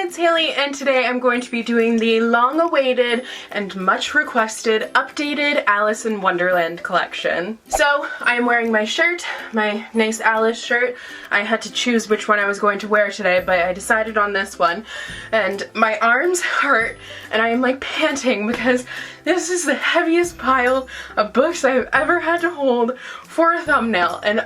it's Hailey, and today I'm going to be doing the long-awaited and much requested updated Alice in Wonderland collection. So I am wearing my shirt, my nice Alice shirt. I had to choose which one I was going to wear today, but I decided on this one. And my arms hurt and I am like panting because this is the heaviest pile of books I've ever had to hold for a thumbnail, and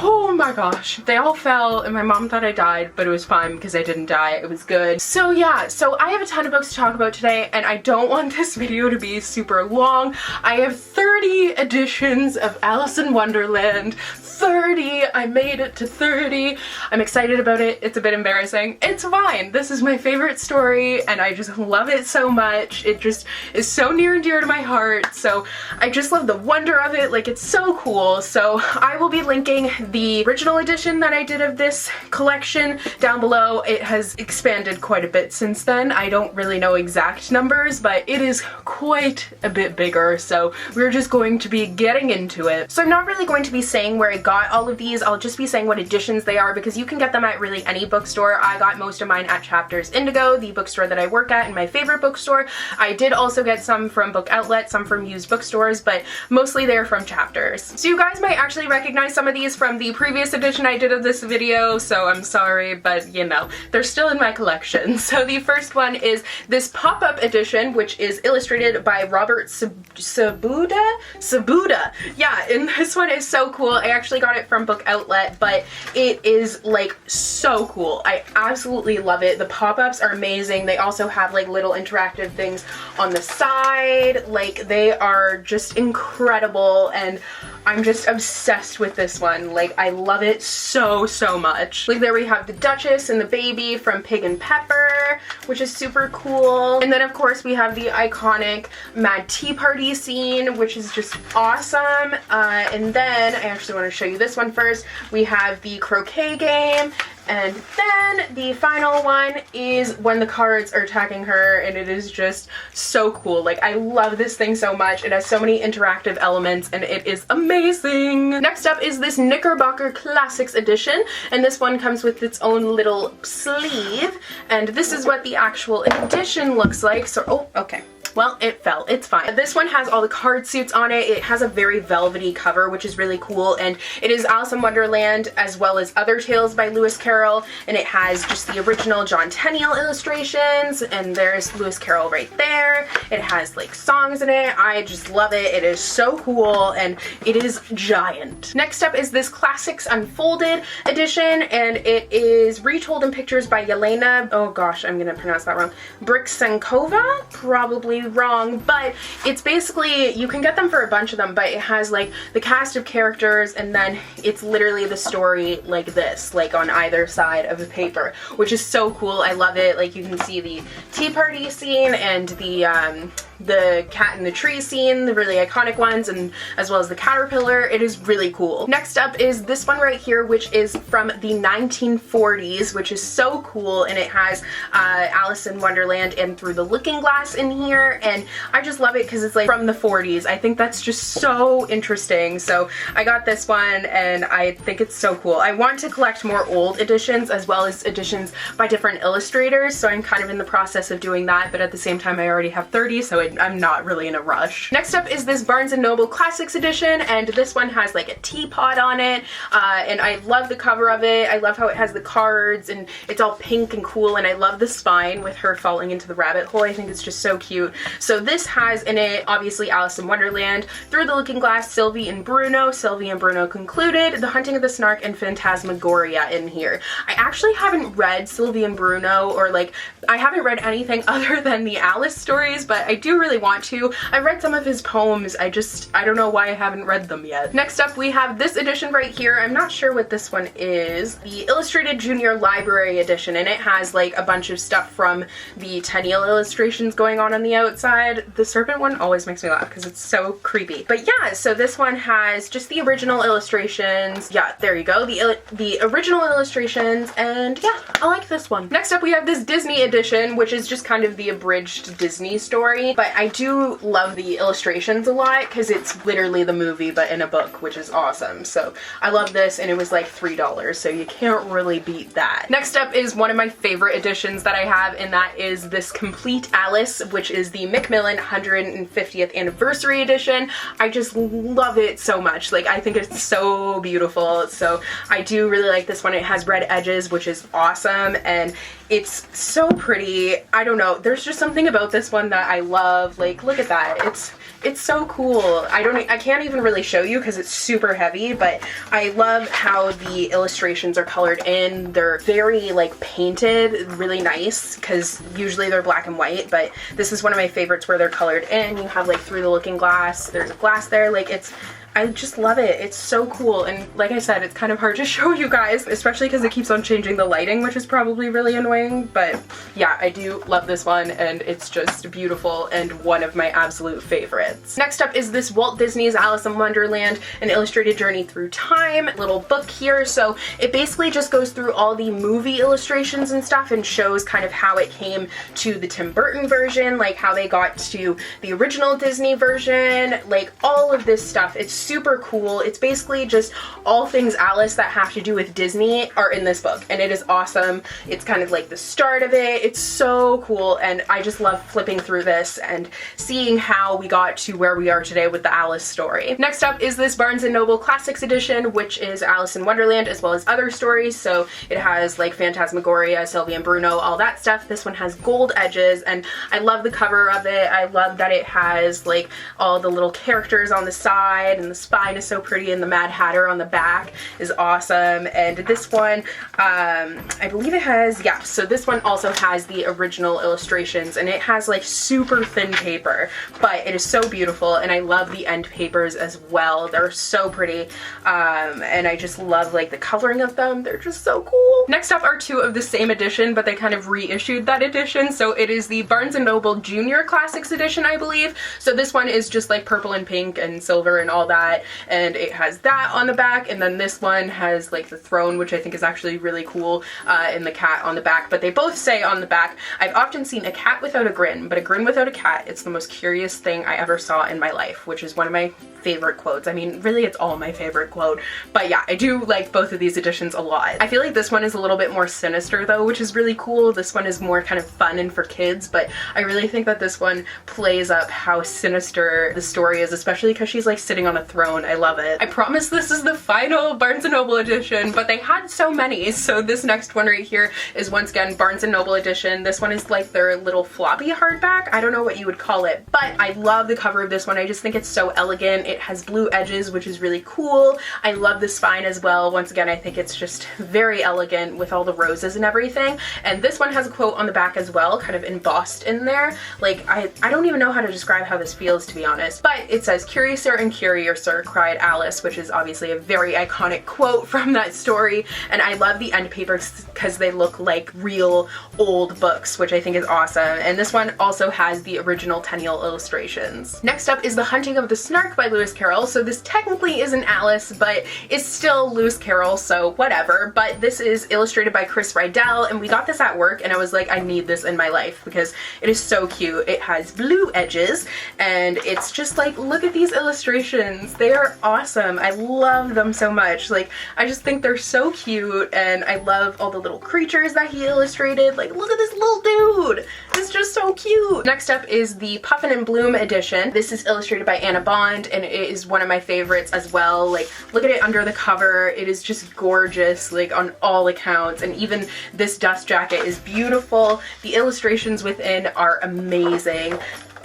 oh my gosh, they all fell and my mom thought I died, but it was fine because I didn't die. It was good. So yeah, so I have a ton of books to talk about today and I don't want this video to be super long. I have 30 editions of Alice in Wonderland. 30! I made it to 30. I'm excited about it. It's a bit embarrassing. It's fine. This is my favorite story and I just love it so much. It just is so near and dear to my heart. So I just love the wonder of it. Like, it's so cool. So I will be linking the original edition that I did of this collection down below. It has expanded quite a bit since then. I don't really know exact numbers, but it is quite a bit bigger, so we're just going to be getting into it. So I'm not really going to be saying where I got all of these. I'll just be saying what editions they are because you can get them at really any bookstore. I got most of mine at Chapters Indigo, the bookstore that I work at and my favorite bookstore. I did also get some from Book Outlet, some from used bookstores, but mostly they're from Chapters. So you guys might actually recognize some of these from the previous edition I did of this video, so I'm sorry, but you know, they're still in my collection. So the first one is this pop-up edition, which is illustrated by Robert Sabuda? Sabuda! Yeah, and this one is so cool. I actually got it from Book Outlet, but it is like so cool. I absolutely love it. The pop-ups are amazing. They also have like little interactive things on the side. Like, they are just incredible and I'm just obsessed with this one. Like, I love it so much. Like, there we have the Duchess and the baby from Pig and Pepper, which is super cool. And then of course we have the iconic Mad Tea Party scene, which is just awesome. And then I actually want to show you this one first. We have the croquet game. And then the final one is when the cards are attacking her, and it is just so cool. Like, I love this thing so much. It has so many interactive elements and it is amazing. Next up is this Knickerbocker Classics edition, and this one comes with its own little sleeve, and this is what the actual edition looks like. So, oh, okay. Well, it fell. It's fine. This one has all the card suits on it. It has a very velvety cover, which is really cool, and it is Alice in Wonderland as well as other tales by Lewis Carroll, and it has just the original John Tenniel illustrations, and there's Lewis Carroll right there. It has like songs in it. I just love it. It is so cool, and it is giant. Next up is this Classics Unfolded edition, and it is retold in pictures by Yelena, oh gosh, I'm gonna pronounce that wrong, Briksenkova? Probably wrong, but it's basically, you can get them for a bunch of them, but it has like the cast of characters and then it's literally the story like this, like on either side of the paper, which is so cool. I love it. Like, you can see the tea party scene and the cat in the tree scene, the really iconic ones, and as well as the caterpillar. It is really cool. Next up is this one right here, which is from the 1940s, which is so cool, and it has Alice in Wonderland and Through the Looking Glass in here, and I just love it because it's like from the 40s. I think that's just so interesting. So I got this one and I think it's so cool. I want to collect more old editions as well as editions by different illustrators, so I'm kind of in the process of doing that, but at the same time I already have 30, so I'm not really in a rush. Next up is this Barnes & Noble Classics edition, and this one has like a teapot on it, and I love the cover of it. I love how it has the cards and it's all pink and cool, and I love the spine with her falling into the rabbit hole. I think it's just so cute. So this has in it, obviously, Alice in Wonderland, Through the Looking Glass, Sylvie and Bruno, Sylvie and Bruno Concluded, The Hunting of the Snark, and Phantasmagoria in here. I actually haven't read Sylvie and Bruno, or like, I haven't read anything other than the Alice stories, but I do really want to. I've read some of his poems, I don't know why I haven't read them yet. Next up we have this edition right here. I'm not sure what this one is. The Illustrated Junior Library edition, and it has like a bunch of stuff from the Tenniel illustrations going on the outside. The serpent one always makes me laugh because it's so creepy. But yeah, so this one has just the original illustrations. Yeah, there you go. The original illustrations, and yeah, I like this one. Next up we have this Disney edition, which is just kind of the abridged Disney story, but But I do love the illustrations a lot because it's literally the movie but in a book, which is awesome. So I love this, and it was like $3, so you can't really beat that. Next up is one of my favorite editions that I have, and that is this Complete Alice, which is the Macmillan 150th Anniversary Edition. I just love it so much. Like, I think it's so beautiful. So I do really like this one. It has red edges, which is awesome, and it's so pretty. I don't know, there's just something about this one that I love. Like, look at that. It's so cool. I can't even really show you because it's super heavy, but I love how the illustrations are colored in. They're very like painted, really nice, because usually they're black and white, but this is one of my favorites where they're colored in. You have like through the looking glass, there's a glass there, like I just love it. It's so cool, and like I said, it's kind of hard to show you guys, especially because it keeps on changing the lighting, which is probably really annoying, but yeah, I do love this one, and it's just beautiful and one of my absolute favorites. Next up is this Walt Disney's Alice in Wonderland, an illustrated journey through time little book here. So it basically just goes through all the movie illustrations and stuff and shows kind of how it came to the Tim Burton version, like how they got to the original Disney version, like all of this stuff. It's super cool. It's basically just all things Alice that have to do with Disney are in this book, and it is awesome. It's kind of like the start of it. It's so cool, and I just love flipping through this and seeing how we got to where we are today with the Alice story. Next up is this Barnes & Noble Classics edition, which is Alice in Wonderland as well as other stories. So it has like Phantasmagoria, Sylvie and Bruno, all that stuff. This one has gold edges, and I love the cover of it. I love that it has like all the little characters on the side, and the spine is so pretty, and the Mad Hatter on the back is awesome. And this one, I believe it has, yeah, so this one also has the original illustrations, and it has like super thin paper, but it is so beautiful, and I love the end papers as well. They're so pretty, and I just love like the coloring of them. They're just so cool. Next up are two of the same edition, but they kind of reissued that edition. So it is the Barnes & Noble Junior Classics edition, I believe. So this one is just like purple and pink and silver and all that, and it has that on the back, and then this one has like the throne, which I think is actually really cool, and the cat on the back. But they both say on the back, I've often seen a cat without a grin, but a grin without a cat, it's the most curious thing I ever saw in my life, which is one of my favorite quotes. I mean, really, it's all my favorite quote, but yeah, I do like both of these editions a lot. I feel like this one is a little bit more sinister though, which is really cool. This one is more kind of fun and for kids, but I really think that this one plays up how sinister the story is, especially because she's like sitting on a throne. I love it. I promise this is the final Barnes & Noble edition, but they had so many, so this next one right here is once again Barnes & Noble edition. This one is like their little floppy hardback. I don't know what you would call it, but I love the cover of this one. I just think it's so elegant. It has blue edges, which is really cool. I love the spine as well. Once again, I think it's just very elegant with all the roses and everything. And this one has a quote on the back as well, kind of embossed in there. Like, I don't even know how to describe how this feels, to be honest, but it says, "Curiouser and curiouser," cried Alice, which is obviously a very iconic quote from that story. And I love the end papers because they look like real old books, which I think is awesome. And this one also has the original Tenniel illustrations. Next up is The Hunting of the Snark by Lewis Carroll. So this technically isn't Alice, but it's still Lewis Carroll, so whatever. But this is illustrated by Chris Rydell, and we got this at work, and I was like, I need this in my life because it is so cute. It has blue edges, and it's just like, look at these illustrations. They are awesome. I love them so much. Like, I just think they're so cute, and I love all the little creatures that he illustrated. Like, look at this little dude. It's just so cute. Next up is the Puffin and Bloom edition. This is illustrated by Anna Bond, and it is one of my favorites as well. Like, look at it under the cover. It is just gorgeous, like, on all accounts, and even this dust jacket is beautiful. The illustrations within are amazing.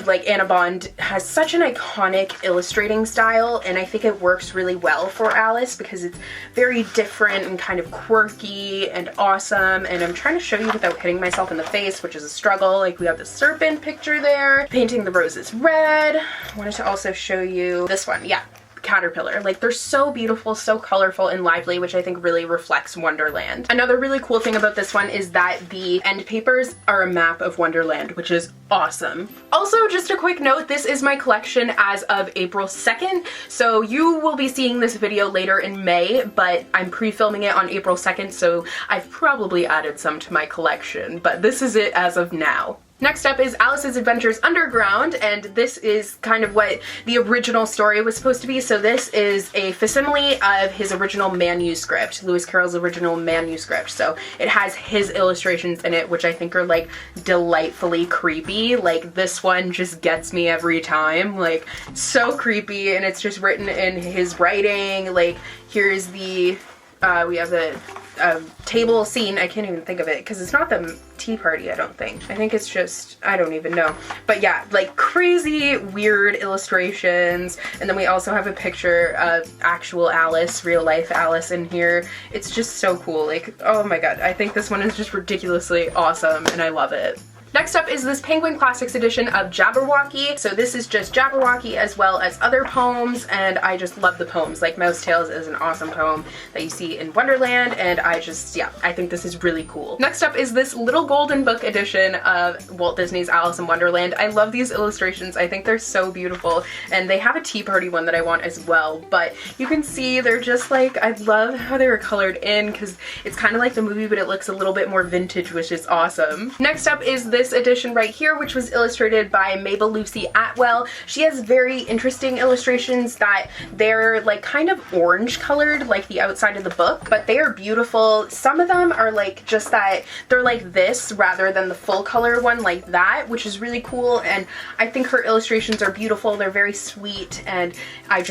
Like, Anna Bond has such an iconic illustrating style, and I think it works really well for Alice because it's very different and kind of quirky and awesome. And I'm trying to show you without hitting myself in the face, which is a struggle. Like, we have the serpent picture there, painting the roses red. I wanted to also show you this one. Yeah, caterpillar. Like, they're so beautiful, so colorful and lively, which I think really reflects Wonderland. Another really cool thing about this one is that the end papers are a map of Wonderland, which is awesome. Also, just a quick note, this is my collection as of April 2nd, so you will be seeing this video later in May, but I'm pre-filming it on April 2nd, so I've probably added some to my collection, but this is it as of now. Next up is Alice's Adventures Underground, and this is kind of what the original story was supposed to be. So this is a facsimile of his original manuscript, Lewis Carroll's original manuscript. So it has his illustrations in it, which I think are like delightfully creepy. Like this one just gets me every time, like so creepy, and it's just written in his writing. Like here's the, we have the table scene. I can't even think of it because it's not the tea party, I don't think. I think it's just, I don't even know. But yeah, like crazy weird illustrations. And then we also have a picture of actual Alice, real life Alice in here. It's just so cool. Like, oh my god, I think this one is just ridiculously awesome and I love it. Next up is this Penguin Classics edition of Jabberwocky. So this is just Jabberwocky as well as other poems, and I just love the poems. Like Mouse Tales is an awesome poem that you see in Wonderland, and I just, yeah, I think this is really cool. Next up is this little golden book edition of Walt Disney's Alice in Wonderland. I love these illustrations. I think they're so beautiful, and they have a tea party one that I want as well, but you can see they're just like, I love how they were colored in because it's kind of like the movie, but it looks a little bit more vintage, which is awesome. Next up is this edition right here, which was illustrated by Mabel Lucy Atwell. She has very interesting illustrations that they're like kind of orange colored, like the outside of the book, but they are beautiful. Some of them are like just that they're like this rather than the full color one like that, which is really cool, and I think her illustrations are beautiful. They're very sweet, and I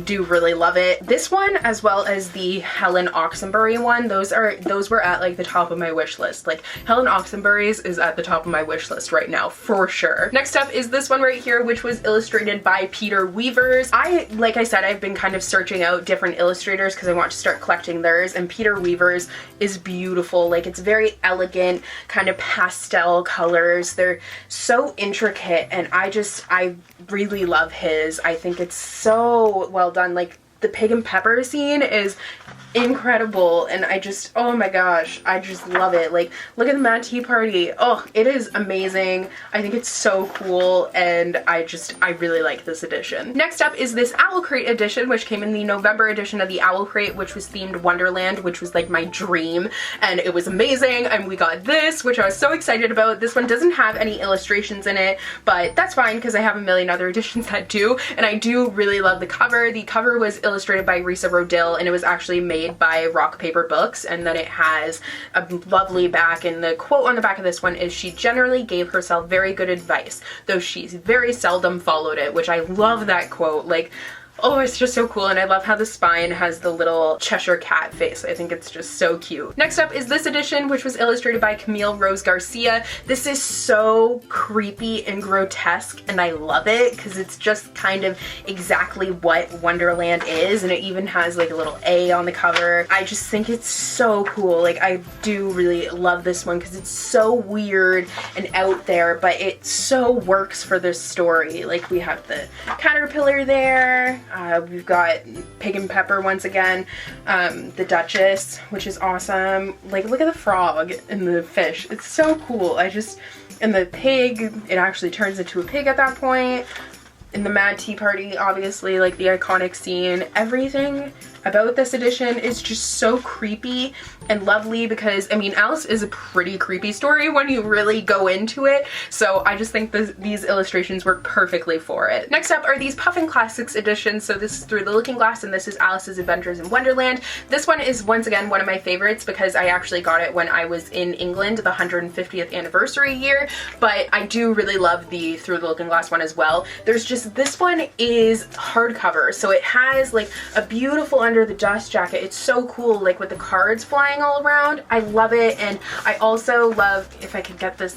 do really love it. This one, as well as the Helen Oxenbury one, those were at like the top of my wish list. Like Helen Oxenbury's is at the top of my wish list right now for sure. Next up is this one right here, which was illustrated by Peter Weavers. Like I said, I've been kind of searching out different illustrators because I want to start collecting theirs, and Peter Weavers is beautiful. Like it's very elegant, kind of pastel colors. They're so intricate, and I really love his. I think it's so well done. Like the pig and pepper scene is incredible, and oh my gosh, I just love it. Like look at the Mad Tea Party. Oh, it is amazing. I think it's so cool, and I really like this edition. Next up is this Owl Crate edition, which came in the November edition of the Owl Crate, which was themed Wonderland, which was like my dream, and it was amazing. And we got this, which I was so excited about. This one doesn't have any illustrations in it, but that's fine because I have a million other editions that do, and I do really love the cover. The cover was illustrated by Risa Rodil, and it was actually made by Rock Paper Books, and then it has a lovely back, and the quote on the back of this one is, "She generally gave herself very good advice, though she's very seldom followed it," which I love that quote. Like, oh, it's just so cool, and I love how the spine has the little Cheshire cat face. I think it's just so cute. Next up is this edition, which was illustrated by Camille Rose Garcia. This is so creepy and grotesque, and I love it because it's just kind of exactly what Wonderland is, and it even has like a little A on the cover. I just think it's so cool. Like I do really love this one because it's so weird and out there, but it so works for this story. Like we have the caterpillar there. We've got Pig and Pepper once again, the Duchess, which is awesome. Like look at the frog and the fish. It's so cool. And the pig, it actually turns into a pig at that point. In the Mad Tea Party, obviously, like the iconic scene. Everything about this edition is just so creepy and lovely because, I mean, Alice is a pretty creepy story when you really go into it, so I just think these illustrations work perfectly for it. Next up are these Puffin Classics editions. So this is Through the Looking Glass, and this is Alice's Adventures in Wonderland. This one is once again one of my favorites because I actually got it when I was in England, the 150th anniversary year, but I do really love the Through the Looking Glass one as well. There's just, this one is hardcover, so it has like a beautiful under the dust jacket. It's so cool, like with the cards flying all around. I love it, and I also love, if I could get this,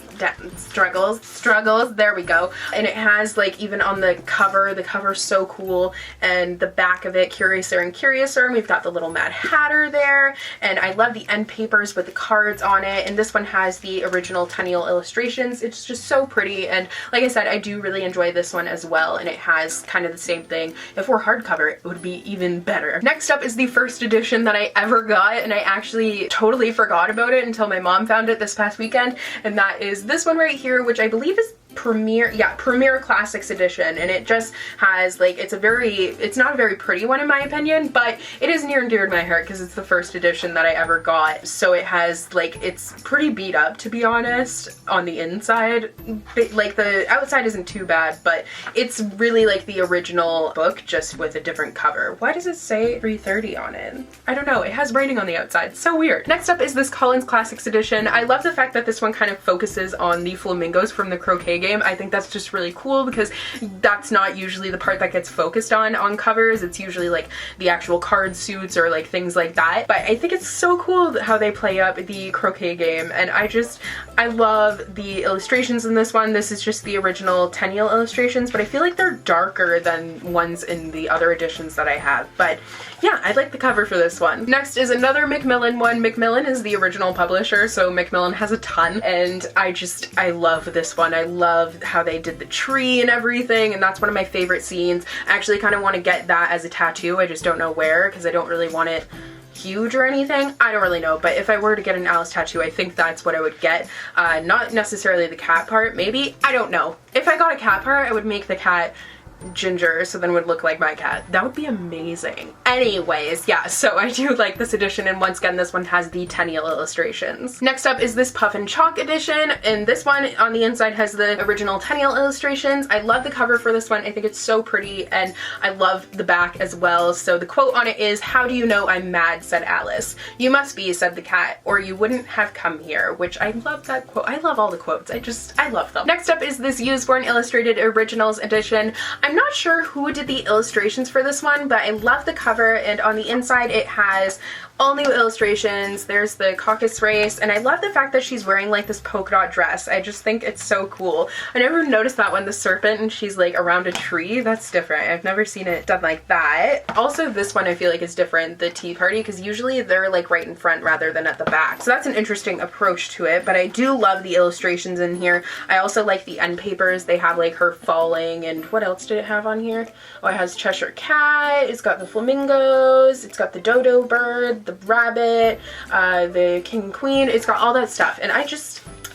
struggles, there we go. And it has like, even on the cover's so cool, and the back of it, Curiouser and Curiouser, and we've got the little Mad Hatter there, and I love the end papers with the cards on it, and this one has the original Tenniel illustrations. It's just so pretty, and like I said, I do really enjoy this one as well, and it has kind of the same thing. If we're hardcover, it would be even better. Next up is the first edition that I ever got, and I actually totally forgot about it until my mom found it this past weekend, and that is this one right here, which I believe is Premier Classics edition, and it just has like, it's not a very pretty one in my opinion, but it is near and dear to my heart because it's the first edition that I ever got. So it has like, it's pretty beat up to be honest on the inside. Like the outside isn't too bad, but it's really like the original book just with a different cover. Why does it say 330 on it? I don't know, it has writing on the outside, so weird. Next up is this Collins Classics edition. I love the fact that this one kind of focuses on the flamingos from the croquet game. I think that's just really cool because that's not usually the part that gets focused on covers. It's usually like the actual card suits or like things like that. But I think it's so cool how they play up the croquet game, and I love the illustrations in this one. This is just the original Tenniel illustrations, but I feel like they're darker than ones in the other editions that I have. But yeah, I like the cover for this one. Next is another Macmillan one. Macmillan is the original publisher, so Macmillan has a ton, and I love this one. I love how they did the tree and everything, and that's one of my favorite scenes. I actually kind of want to get that as a tattoo. I just don't know where because I don't really want it huge or anything. I don't really know, but if I were to get an Alice tattoo, I think that's what I would get. Not necessarily the cat part, maybe. I don't know. If I got a cat part, I would make the cat ginger so then it would look like my cat. That would be amazing. Anyways, yeah, so I do like this edition, and once again this one has the Tenniel illustrations. Next up is this Puffin Chalk edition, and this one on the inside has the original Tenniel illustrations. I love the cover for this one. I think it's so pretty, and I love the back as well. So the quote on it is, "How do you know I'm mad, said Alice. You must be, said the cat, or you wouldn't have come here," which I love that quote. I love all the quotes. I love them. Next up is this Usborne Illustrated Originals edition. I'm not sure who did the illustrations for this one, but I love the cover, and on the inside it has all new illustrations. There's the caucus race, and I love the fact that she's wearing like this polka dot dress. I just think it's so cool. I never noticed that one, the serpent, and she's like around a tree. That's different. I've never seen it done like that. Also, this one I feel like is different, the tea party, because usually they're like right in front rather than at the back. So that's an interesting approach to it, but I do love the illustrations in here. I also like the end papers. They have like her falling, and what else did it have on here? Oh, it has Cheshire Cat, it's got the flamingos, it's got the dodo bird, the rabbit, the king and queen. It's got all that stuff, and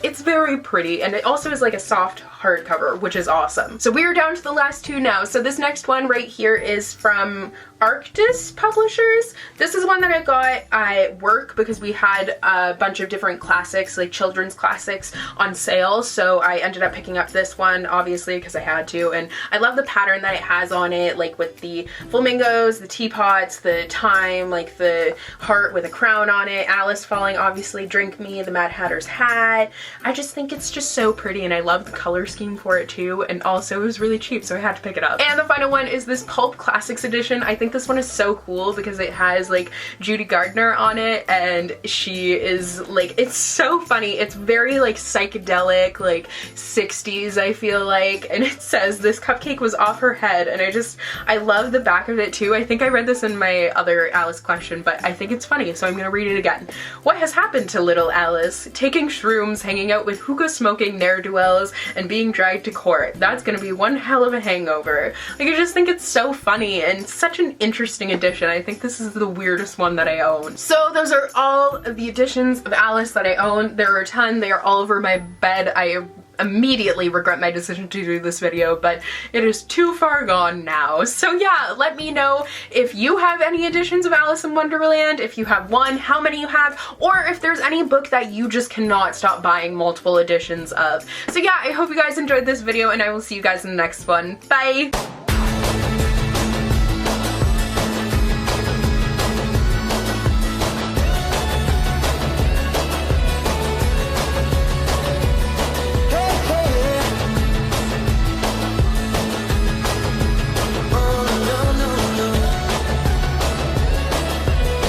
it's very pretty, and it also is like a soft hardcover, which is awesome. So we are down to the last two now. So this next one right here is from Arctis Publishers. This is one that I got at work because we had a bunch of different classics, like children's classics, on sale. So I ended up picking up this one, obviously, because I had to. And I love the pattern that it has on it, like with the flamingos, the teapots, the time, like the heart with a crown on it, Alice falling, obviously, drink me, the Mad Hatter's hat. I just think it's just so pretty, and I love the color scheme for it too, and also it was really cheap, so I had to pick it up. And the final one is this Pulp Classics edition. I think this one is so cool because it has like Judy Gardner on it, and she is like, it's so funny. It's very like psychedelic, like 60s, I feel like, and it says this cupcake was off her head, and I love the back of it too. I think I read this in my other Alice collection, but I think it's funny, so I'm gonna read it again. What has happened to little Alice? Taking shrooms, hanging out with hookah smoking ne'er-do-wells, and being dragged to court. That's gonna be one hell of a hangover. Like, I just think it's so funny and such an interesting edition. I think this is the weirdest one that I own. So those are all of the editions of Alice that I own. There are a ton. They are all over my bed. I immediately regret my decision to do this video, but it is too far gone now. So yeah, let me know if you have any editions of Alice in Wonderland, if you have one, how many you have, or if there's any book that you just cannot stop buying multiple editions of. So yeah, I hope you guys enjoyed this video, and I will see you guys in the next one. Bye!